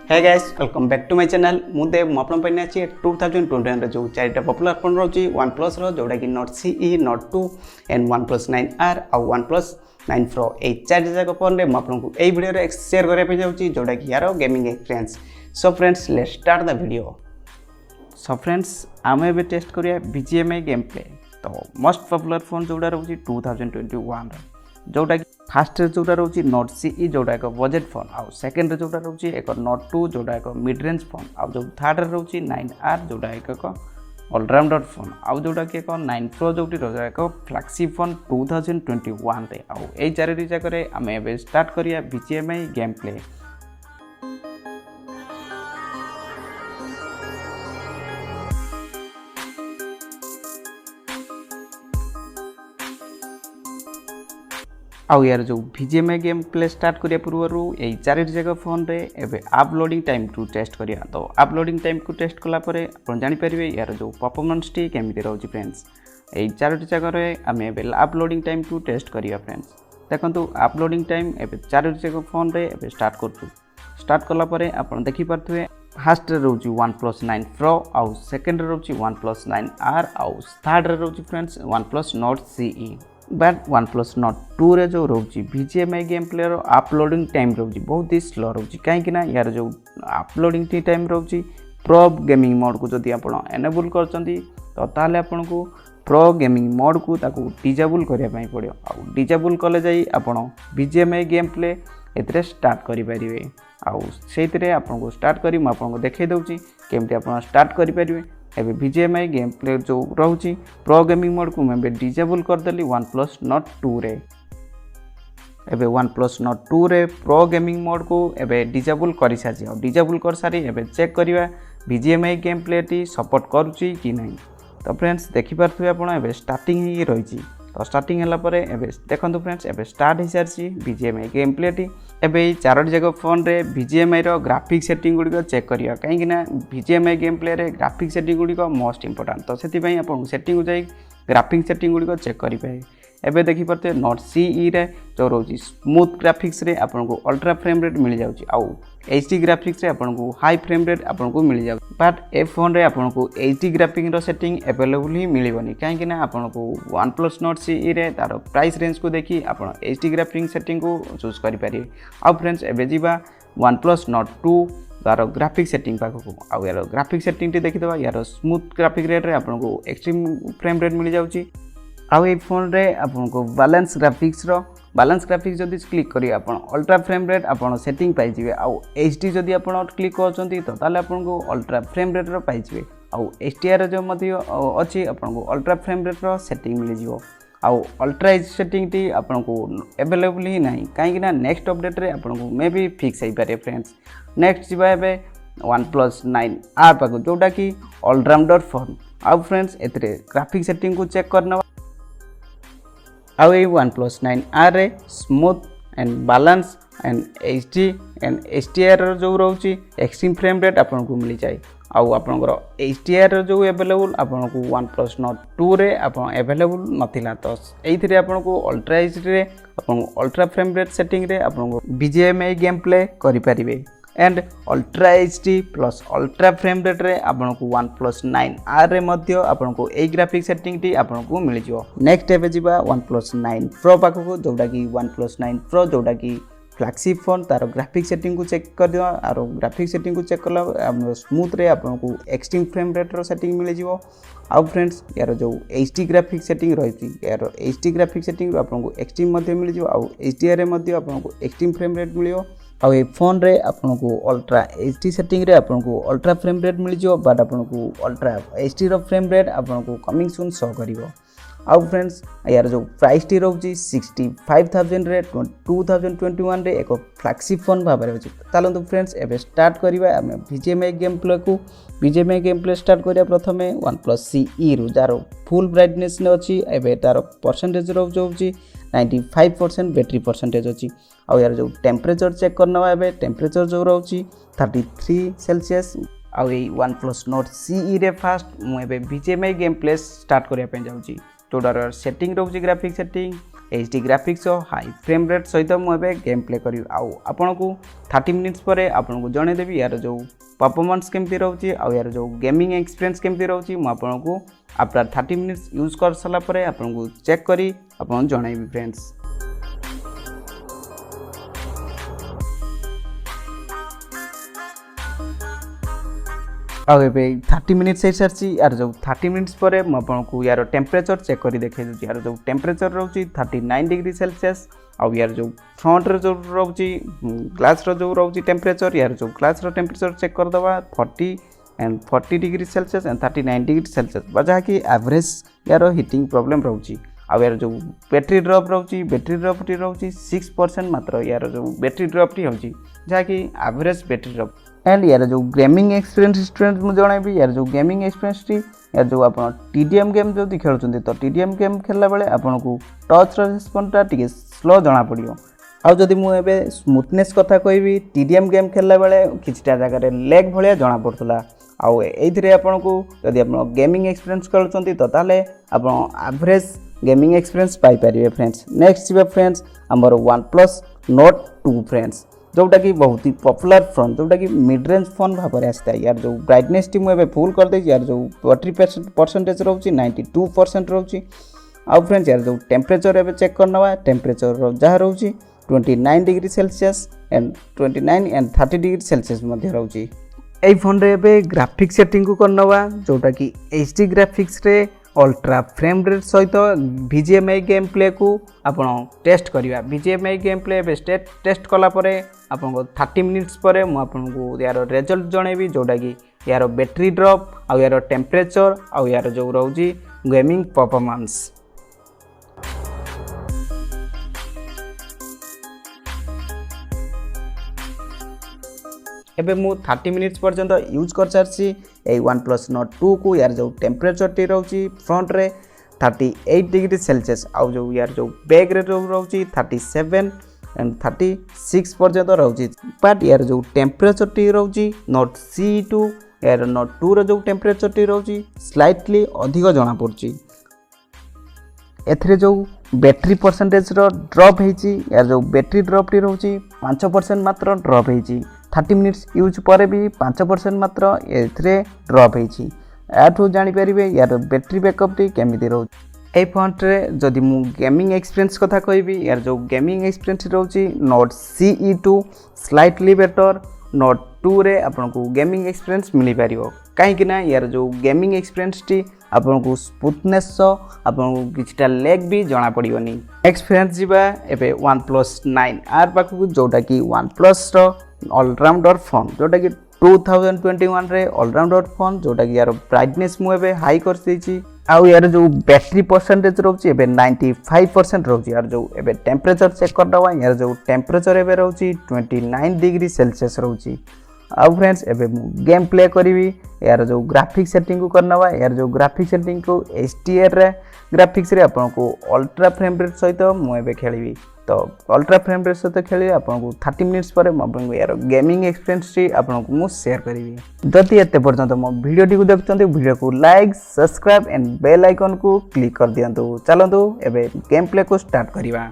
Hey guys welcome back to my channel मुझे आपन पे अच्छी 2021 जो चारिटा पॉपुलर फोन रही OnePlus जोटा कि Note CE Note 2 and OnePlus 9R और OnePlus 9 Pro ये चार जाक फोन में आपको यही वीडियो शेयर करने जाऊँगी जोटा कि यार gaming experience. So friends let's start the video. So friends आम ए टेस्ट करिया BGMI गेम प्ले। तो मोस्ट पॉपुलर फोन जोड़ा रोची 2021 जोटा कि फास्ट जोटा रोची Note CE जोटा एक बजेट फोन आउ सेकंड जोटा रोची एक Note 2 जोटा एक मिड रेंज फोन आउ जो थर्ड रोची 9R जोटा एक ऑलराउंडर फोन आउ जोटा कि एक 9 Pro जोटी रोजा एक फ्लैगशिप फोन 2021 रे आउ ए चारिटी जाकरे आमे एबे स्टार्ट करिया BGMI गेम प्ले। आउ यार जो BGMI गेम प्ले स्टार्ट करिया पूर्व यही चारिटी जगह फोन रे एबे अपलोडिंग टाइम टू टेस्ट करिया। तो अपलोडिंग टाइम को टेस्ट कला परे आपण जानि परिबे यार जो परफॉर्मेंस टी केमिति रहउची फ्रेंड्स। यही चारिटी जगह रे आमे एबे अपलोडिंग टाइम टू टेस्ट करिया फ्रेंड्स। देखंतु अपलोडिंग टाइम एबे चारिटी जगह फोन रे एबे स्टार्ट करछु। स्टार्ट कला परे आपण देखि पारथुए फर्स्ट रे रहउची OnePlus 9 Pro आउ सेकंड रे रहउची OnePlus 9R आउ थर्ड रे रहउची friends OnePlus Note CE। But OnePlus Note 2 रे जो रोची BGMI गेम प्ले रो अपलोडिंग टाइम रोची बहुत ही स्लो रोची कहीं ना यार जो अपलोडिंग टाइम रोची प्रो गेमिंग मोड को जदि आपण एनेबल करचंती तो ताले आपण को प्रो गेमिंग मोड को ताको डिजेबल करिया पई पड़ियो। आ डिजेबल कले जाई आपण BGMI गेम प्ले एतरे स्टार्ट करि परिबे। आ सेतिरे आपण को स्टार्ट करी म आपण को देखै दउची केमते आपण स्टार्ट करि परिबे। एबे BGMI गेम प्ले जो रहउची प्रो गेमिंग मोड को मैं डिजेबल कर देली OnePlus Note 2 रे। एबे OnePlus Note 2 रे प्रो गेमिंग मोड को एबे डिजेबल करि साची और डिजेबल कर सारी एबे चेक करिवा BGMI गेम प्ले टी सपोर्ट करूची कि नहीं। तो फ्रेंड्स देखि पारथु आपण एबे स्टार्टिंग ही रहिची। तो स्टार्टिंग हला परे एबे देखंतु फ्रेंड्स एबे स्टार्ट ही Sarchi BGMI game play T. एबे चारोटी जगह फोन रे BGMI रो ग्राफिक सेटिंग गुडी चेक करिया कहीं ना BGMI गेम प्ले रे ग्राफिक सेटिंग गुडी मोस्ट इंपोर्टेंट। तो सेति पई आपण सेटिंग जाई ग्राफिक सेटिंग गुडी चेक करि पाए। एबे देखि परते Note CE रे जो रोजी स्मूथ ग्राफिक्स रे आपण को अल्ट्रा फ्रेम रेट मिल जाउची आउ HD ग्राफिक्स रे आपण को हाई फ्रेम रेट आपण को मिल जाउ। बट ए फोन रे आपण को HD ग्राफिक रो सेटिंग अवेलेबल ही मिलिबनी कहीं ना आपण को OnePlus Note CE रे तार प्राइस रेंज को देखि आपण HD ग्राफिक सेटिंग को चूज करि पारे। आ फ्रेंड्स एबे जीवा OnePlus Note 2 तार ग्राफिक सेटिंग पाखो आउ यार ग्राफिक सेटिंग टी देखि दबा यार स्मूथ ग्राफिक रेट रे आपण को एक्सट्रीम फ्रेम रेट मिल जाउची। आउ ए फोन रे आपन को बैलेंस ग्राफिक्स जदि क्लिक करी आपन अल्ट्रा फ्रेम रेट आपन सेटिंग पाई जिवे। आउ HD जदि आपन क्लिक करचंती तो ताले आपन को अल्ट्रा फ्रेम रेट रो पाई जिवे। आउ HDR जो मध्य अछि आपन को अल्ट्रा फ्रेम रेट रो सेटिंग मिल जिवो। आउ अल्ट्रा एच सेटिंग टी आपन को अवेलेबल ही नहीं कहीं ना नेक्स्ट अपडेट रे आपन को मे बी फिक्स होई पारे फ्रेंड्स। नेक्स्ट जिबा एबे OnePlus 9R पाको जोटा कि ऑलराउंडर फोन। आउ फ्रेंड्स एतरे ग्राफिक सेटिंग को चेक करना आउ ये OnePlus 9R रे smooth and balance and HD and HDR जो रोची एक्सट्रीम फ्रेम रेट आपन को मिल जाए। आउ आपनकर HDR जो अवेलेबल आपन को OnePlus Note 2 रे आपन अवेलेबल नथिला। तो एइथिरे आपन को अल्ट्रा HD रे आपन अल्ट्रा फ्रेम रेट सेटिंग रे आपन को BGMI गेम प्ले करि परिबे। And ultra HD plus ultra frame rate रे आपन को OnePlus 9R रे मध्य आपन को ए ग्राफिक सेटिंग टी आपन को मिल जिवो। नेक्स्ट एबे जिबा OnePlus 9 Pro पाखो को जोटा कि OnePlus 9 Pro जोटा कि फ्लैगशिप फोन तार ग्राफिक सेटिंग को चेक कर दियो। आरो ग्राफिक सेटिंग को चेक करला आपन स्मूथ रे आपन को एक्सट्रीम फ्रेम रेट रो सेटिंग मिल जिवो। आउ फ्रेंड्स यार जो HD ग्राफिक सेटिंग रहिची यार HD ग्राफिक सेटिंग आपन को एक्सट्रीम मध्य मिल जिवो। आउ HDR रे मध्य आपन को एक्सट्रीम फ्रेम रेट मिलियो। आउ ए फोन रे आपन को अल्ट्रा HD सेटिंग रे आपन को अल्ट्रा फ्रेम रेट मिल जिवो। बट आपन को अल्ट्रा HD रो फ्रेम रेट आपन को कमिंग सून शो करिवो। आउ फ्रेंड्स यार जो प्राइस टी रहउची 65000 रे 2021 रे एक फ्लैगशिप फोन भाबरे अछि। तालंतु फ्रेंड्स एबे स्टार्ट करिबा हम BGMI गेम प्ले को। BGMI गेम प्ले स्टार्ट करिया प्रथमे OnePlus CE रु जारो फुल ब्राइटनेस ने अछि। एबे तार परसेंटेज रहउची 95% बैटरी परसेंटेज अछि। आउ यार जो टेम्परेचर चेक करना एबे टेम्परेचर जो रहउची 33 सेल्सियस। आउ ए OnePlus Note CE रे फास्ट मु एबे BGMI गेम प्ले स्टार्ट करिया पे जाउची। जोडार सेटिंग रोची ग्राफिक सेटिंग HD ग्राफिक्स और हाई फ्रेम रेट सहित मुझे गेम प्ले करी आपण को 30 मिनिट्स पर आपन को जनईदेवी यार जो परफॉर्मेंस केमती रोचे आउ यार जो गेमिंग एक्सपीरियंस केमती रोचे मुझे आफ्टर 30 मिनिट्स यूज कर सारा पर आपन को चेक करी आपन जनईबी फ्रेंड्स। आउ ए 30 मिनिट्स हो सारी यार जो 30 मिनिट्स पर मुझे यार टेम्परेचर चेक कर देखे यार जो टेम्परेचर रोचे 39 डिग्री सेल्सियस आउ यार जो फ्रंट रे जो रोचे ग्लास रो जो रोचे टेम्परेचर यार जो ग्लास रो टेम्परेचर चेक करदे 40 degree celsius and 39 degree Celsius जहाँकि एवरेज यार हिटिंग प्रॉब्लम रोचे आउ यार जो बैटरी ड्रॉप रोचे बैटरी ड्रॉप टी रोचे 6% मात्र यार जो बैटरी ड्रॉप टी होची जहाँकि एवरेज बैटरी ड्रॉप एंड यार जो गेमिंग एक्सपीरियंस स्टूडेंट मुझे जनइबी यार जो गेमिंग एक्सपीरियंस टी यार जो आप TDM गेम जो खेलुंट तो TDM गेम खेलला बेले आपन को टच रेस्पॉन्सटा टिके स्लो जना पड़ियो आउ जदि मुझे स्मूथनेस कथा कहबी TDM गेम खेलला बेले किछटा जगह रे लैग भलिया जना पड़तला आउ एइथिरे आपन को जदि आपन गेमिंग एक्सपीरियंस खेलुंट तो ताले आपन एवरेज गेमिंग एक्सपीरियंस पाई परिबे फ्रेंड्स। नेक्स्ट जीवा फ्रेंड्स हमर OnePlus Nord 2 फ्रेंड्स जोटा कि बहुत ही पॉपुलर फोन जोटा कि मिड रेंज फोन भाव में आसता है यार जो ब्राइटनेस टी मुझे फुल कर दे यार जो बैटरी परसेंटेज रोचे 92% रोचे आउ फ्रेंड्स यार जो टेम्परेचर एवं चेक करना टेम्परेचर जहाँ रोचे 29 degree celsius and 29 and 30 degree celsius मध्य रोचे यही फोन रे एबे ग्राफिक्स सेटिंग को करना जोटा कि HD ग्राफिक्स रे अल्ट्रा फ्रेम रेट सहित BGMI गेम प्ले को आपन टेस्ट करिवा BGMI गेम प्ले टेस्ट कला परे आपन को 30 मिनिट्स पर मुझे यार रिजल्ट जनइबी जोटा कि यार बैटरी ड्रॉप आउ यार टेम्परेचर आउ यार जो रोची गेमिंग परफॉर्मेंस। एबे मु 30 मिनिट्स पर्यंत यूज कर सारी ए OnePlus Nord 2 को यार जो टेम्परेचर टी रोची फ्रंट रे 38 डिग्री सेल्सियस आउ जो यार जो बैक रे रोची 37 एंड 36 पर्यंत रोची बट यार जो टेम्परेचर टी रोची Nord CE2 यार Nord 2 रो जो टेम्परेचर टी रोची स्लाइटली अधिक जना पड़ची एथरे जो बैटरी परसेंटेज रो ड्रॉप हेची यार जो बैटरी ड्रॉप टी रोची 5% मात्र ड्रॉप हेची 30 मिनिट्स यूज पर भी 5% मात्र एथरे ड्रॉप हेची एठू जानि परिबे यार बैटरी बैकअप टी केमिति रोची ए फोन रे जदि मु गेमिंग एक्सपीरियंस कथा कहबी यार जो गेमिंग एक्सपीरियंस रोची Nord CE2 slightly better Nord 2 रे आपन को गेमिंग एक्सपीरियंस मिली पारिबो काहे ना यार जो गेमिंग एक्सपीरियंस टी आपन को स्मूथनेस आपन को किछटा लैग भी जना पड़ियोनी। नेक्स्ट फ्रेंड्स जीवा एबे OnePlus 9 आर पाखु जोटा कि OnePlus रो ऑलराउंडर फोन जोटा कि 2021 रे ऑलराउंडर फोन जोटा कि यार ब्राइटनेस मुझे हाई कर देछि आउ यार जो बैटरी परसेंटेज रोचे एबे 95% रोचे यार जो एबे टेम्परेचर चेक करदवा यार जो टेम्परेचर एबे रोचे 29 डिग्री सेल्सियस रोचे आउ फ्रेंड्स एबे गेम प्ले करी यार जो ग्राफिक्स सेटिंग को करना यार जो ग्राफिक्स सेटिंग को HDR रे ग्राफिक्स रे आपन को अल्ट्रा फ्रेम रेट सहित मुझे खेली तो अल्ट्रा फ्रेम रेट सहित खेली आपको 30 मिनिट्स पर आपको यार गेमिंग एक्सपीरियंस टी आपको मु शेयर करी जदि एते पर्यंत मो वीडियो टी को देखते वीडियो को like subscribe and bell icon को क्लिक कर दियंतु चलंतु एबे गेम प्ले को स्टार्ट करिवा।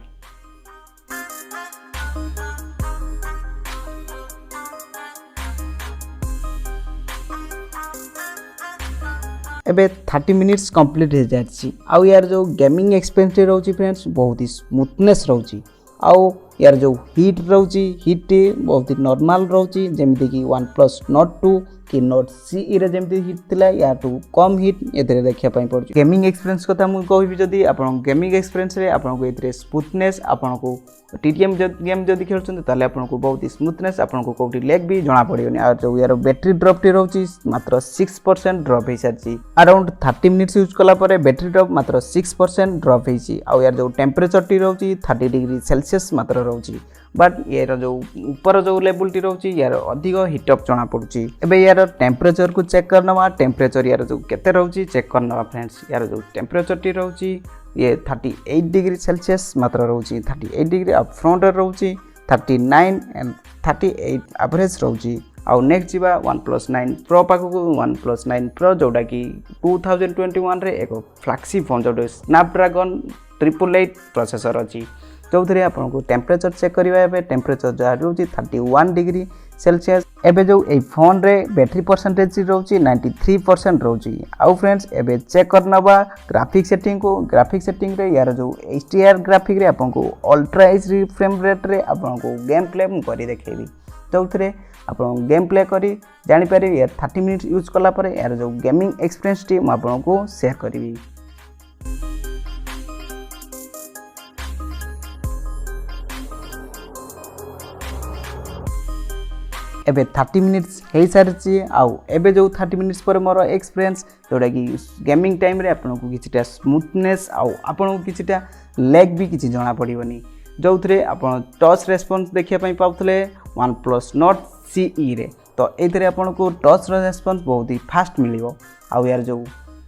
एबे 30 मिनिट्स कंप्लीट हो जाए आउ यार जो गेमिंग एक्सपीरियंस रोची फ्रेंड्स बहुत ही स्मूथनेस रोची आउ यार जो हीट रोची हीट बहुत ही नॉर्मल रोची जेमिति कि OnePlus Nord 2 कि Nord CE रे जेमिति हीट थिला या टू कम हीट एतरे देखिया पई पड़छ। गेमिंग एक्सपीरियंस कथा मु कहबी जदी आपन गेमिंग एक्सपीरियंस रे आपन को एतरे स्मूथनेस आपन को TDM गेम जदी खेलछन ताले आपन को बहुत ही स्मूथनेस आपन को कोठी लैग भी जणा पड़ियोनी आ जो यार बैटरी ड्रॉप टी रहउची मात्र 6% ड्रॉप हे साची अराउंड 30 मिनिट्स यूज कला परे बैटरी ड्रॉप मात्र 6% ड्रॉप हेची आ यार जो टेम्परेचर टी रहउची 30 डिग्री सेल्सियस मात्र रहउची बट यार जो ऊपर जो लेवल टी रहउची यार अधिक हीट अप जणा पड़ुची। एबे यार टेम्परेचर को चेक करनवा टेम्परेचर यार जो केते रहउची चेक करनवा फ्रेंड्स यार जो टेम्परेचर टी रहउची ये 38 डिग्री सेल्सियस मात्र रहउची 38 डिग्री अब फ्रंट रहउची 39 एंड 38 एवरेज रहउची। आउ नेक्स्ट जीवा OnePlus 9 Pro पाखु OnePlus 9 Pro जोटा कि 2021 रे एक फ्लैगशिप फोन जोटा स्नैपड्रैगन 888 प्रोसेसर अच्छी जो थे आपको टेम्परेचर चेक करेंगे टेम्परेचर जहाँ रोचे 31 डिग्री सेल्सियस एबे जो ए फोन रे बैटरी परसेंटेज रोचे 93% रोचे आउ फ्रेंड्स एबे चेक करना ग्राफिक सेटिंग को ग्राफिक सेटिंग रे यार जो HDR ग्राफिक रे आपको अल्ट्रा एचडी फ्रेम रेट रे आपको गेम प्ले मु करी देखेबी जो थे आप गेम प्ले करी जानीपर यार 30 मिनिट यूज कलापर यार जो गेमिंग एक्सपीरियंस टी आपको शेयर करी। एबे 30 मिनिट्स हो सारी आउ एबे जो 30 मिनिट्स पर मोर एक्सपीरियंस जोटा कि गेमिंग टाइम रे आपको किछिटा स्मूथनेस आउ आपको किछिटा लैग भी किछि जणा पड़िबनी जो थे आप टच रेस्पॉन्स देखिया पई पाउथले OnePlus Nord CE रे तो एथरे आपको टच रेस्पॉन्स बहुत ही फास्ट मिलिबो आउ यार जो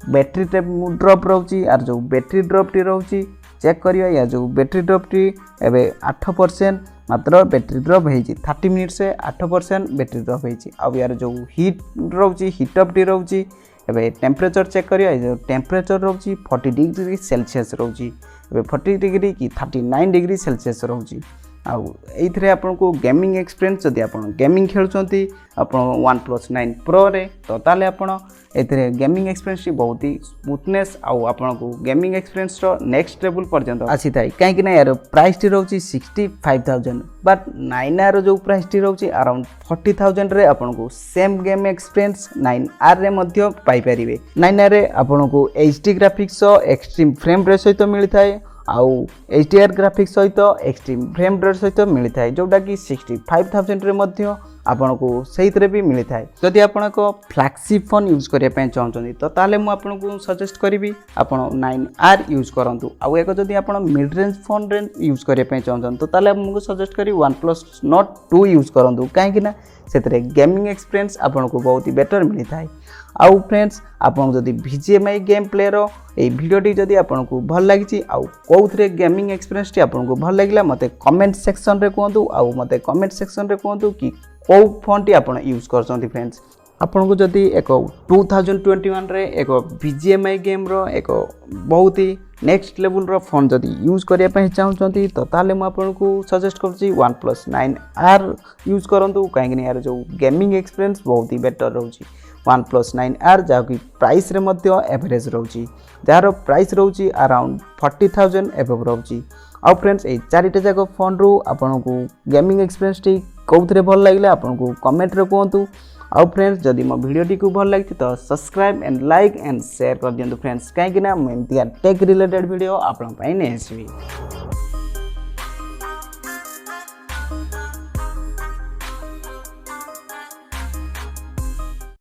बैटरी ड्रॉप रोची यार जो बैटरी ड्रॉप टी रोची चेक करिया या जो बैटरी ड्रॉप टी एबे 8% मात्र बैटरी ड्रॉप होइछि 30 मिनिट से 8% बैटरी ड्रॉप होइछि आउ यार जो हीट रोची हीट अप टी रोची एबे टेम्परेचर चेक करिया जो टेम्परेचर रोची 40 डिग्री सेल्सियस रोची एबे 40 डिग्री कि 39 डिग्री सेल्सियस रोची आउ एथरे आपको गेमिंग एक्सपीरियंस जदि आप गेमिंग खेलुचंती आप OnePlus 9 Pro रे तो ताले आपण एथरे गेमिंग एक्सपीरियंस बहुत ही स्मूथनेस आउ आपको गेमिंग एक्सपीरियंस रो नेक्स्ट लेवल पर्यंत आसी थाई कहीं ना यार प्राइस टी रोची 65,000 बट 9R जो प्राइस टी रोची अराउंड 40,000 रे आपको सेम गेम एक्सपीरियंस 9R रे मध्य पाई परिबे 9R रे आपको HD graphics extreme frame rate सहित मिलता है आउ HDR ग्राफिक्स सहित एक्सट्रीम फ्रेम रेट सहित मिलता है जोटा कि 65,000 रे मध्य आपको से भी मिलता है जदि आप फ्लैगशिप फोन यूज करने चाहते तो ताले मु आपको सजेस्ट करी आप 9R यूज करूँ आउ एक जदि आप मिड रेंज फोन रे यूज करने चाहते तो ताले मुझे सजेस्ट करी OnePlus Nord 2 यूज करूँ कहीं से गेमिंग एक्सपीरियंस आपको बहुत ही बेटर मिलता है आउ फ्रेंड्स आपन जदि BGMI गेम प्ले रो ए वीडियोटी जदि आपको भल लगी आउ कौथरे गेमिंग एक्सपीरियंस टी आपको भल लगिला मते कमेंट सेक्शन रे कहतु आउ मते कमेंट सेक्शन रे कहतु कि कौ फोन टी आपन यूज करछंती फ्रेंड्स आपको जदि एक 2021 रे एक BGMI गेम रो एक बहुत ही नेक्स्ट लेवल रो फोन जदि यूज करिया पय चाहउछंती तो ताले म आपको सजेस्ट करछि OnePlus 9R यूज करंतु काहेकि यार जो गेमिंग एक्सपीरियंस बहुत ही बेटर रहउछि OnePlus 9R जहाँ कि प्राइस रे मध्य एवरेज रोची जार प्राइस रोची अराउंड 40,000 एबव रोची आउ फ्रेंड्स ए चारिटा जाक फोन रू आपको गेमिंग एक्सपीरियंस टी कौथरे भल लगिले आपको कमेंट रे कहतु आउ फ्रेंड्स जदि मो वीडियो टी को भल लगी तो subscribe and like and share कर दियंतु फ्रेंड्स कहीं ना एमती टेक रिलेटेड वीडियो आपण पई नै आसीबी।